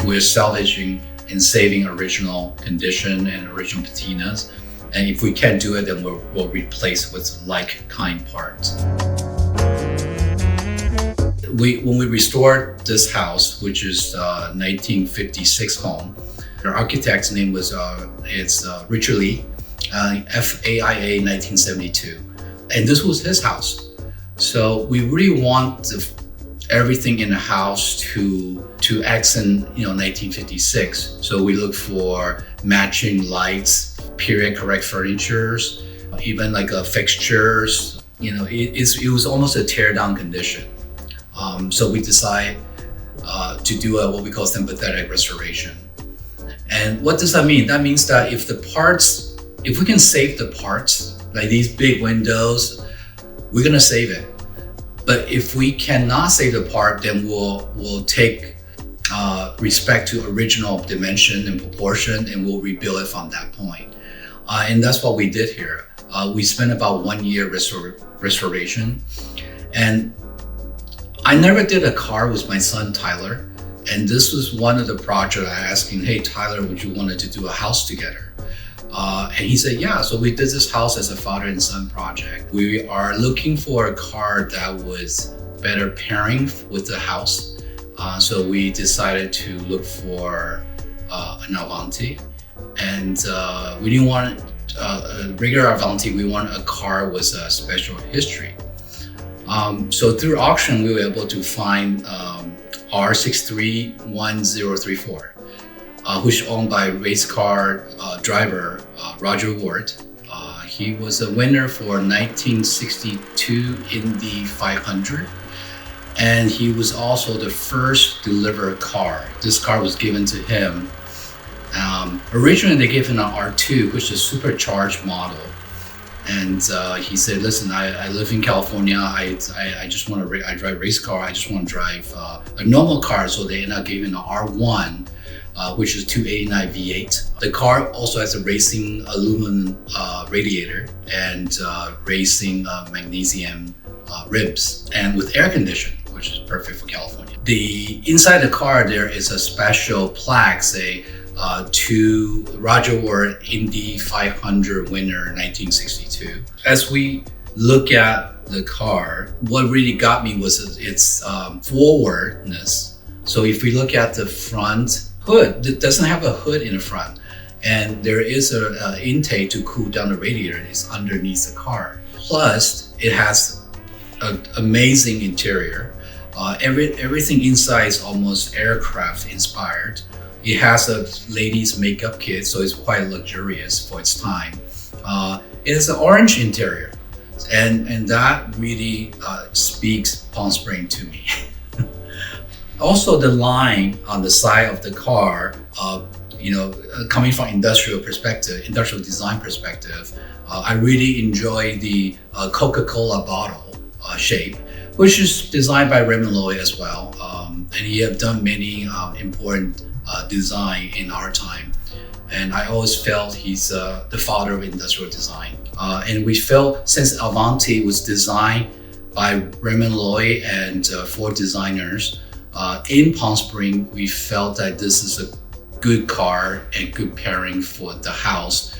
we're salvaging and saving original condition and original patinas. And if we can't do it, then we'll replace with like-kind parts. When we restored this house, which is 1956 home, our architect's name was Richard Lee, FAIA 1972. And this was his house. So we really want everything in the house to accent 1956. So we look for matching lights, period correct furnitures, even like fixtures. It was almost a tear down condition. So we decide to do what we call sympathetic restoration. And what does that mean? That means that if we can save the parts, like these big windows, we're gonna save it. But if we cannot save the part, then we'll take respect to original dimension and proportion, and we'll rebuild it from that point. And that's what we did here. We spent about 1 year restoration. And I never did a car with my son, Tyler. And this was one of the projects I asked him, hey, Tyler, would you want to do a house together? And he said, yeah. So we did this house as a father and son project. We are looking for a car that was better pairing with the house. So we decided to look for an Avanti. And we didn't want a regular Avanti, we wanted a car with a special history. So through auction, we were able to find R631034, which is owned by race car driver Roger Ward. He was a winner for 1962 Indy 500. And he was also the first delivered car. This car was given to him. Originally, they gave him an R2, which is a supercharged model. And he said, listen, I live in California. I just want to, I drive race car. I just want to drive a normal car. So they ended up giving an R1, which is 289 V8. The car also has a racing aluminum radiator and racing magnesium ribs, and with air conditioning, which is perfect for California. Inside the car, there is a special plaque, say, to Roger Ward Indy 500 winner 1962. As we look at the car, what really got me was its forwardness. So if we look at the front hood, it doesn't have a hood in the front, and there is an intake to cool down the radiator. It's underneath the car. Plus, it has an amazing interior. Everything inside is almost aircraft inspired. It has a ladies makeup kit, so it's quite luxurious for its time. It has an orange interior, and that really speaks Palm Springs to me. Also, the line on the side of the car, coming from industrial design perspective, I really enjoy the Coca-Cola bottle shape, which is designed by Raymond Loewy as well. And he have done many important design in our time. And I always felt he's the father of industrial design. And we felt since Avanti was designed by Raymond Loewy and 4 designers in Palm Springs, we felt that this is a good car and good pairing for the house.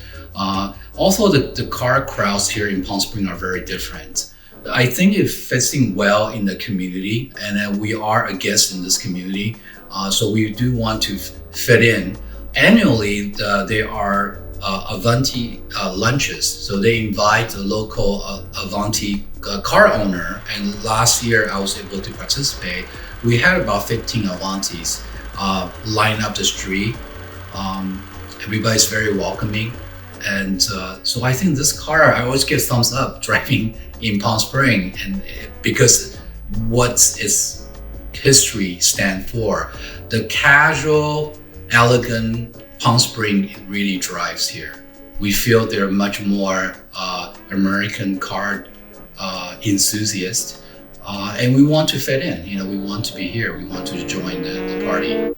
Also, the car crowds here in Palm Springs are very different. I think it fits in well in the community, and we are a guest in this community. So we do want to fit in. Annually, there are Avanti lunches. So they invite the local Avanti car owner. And last year, I was able to participate. We had about 15 Avantis line up the street. Everybody's very welcoming. And so I think this car, I always give thumbs up driving in Palm Springs, and because what its history stand for. The casual, elegant Palm Springs really drives here. We feel they're much more American car enthusiasts, and we want to fit in. We want to be here. We want to join the party.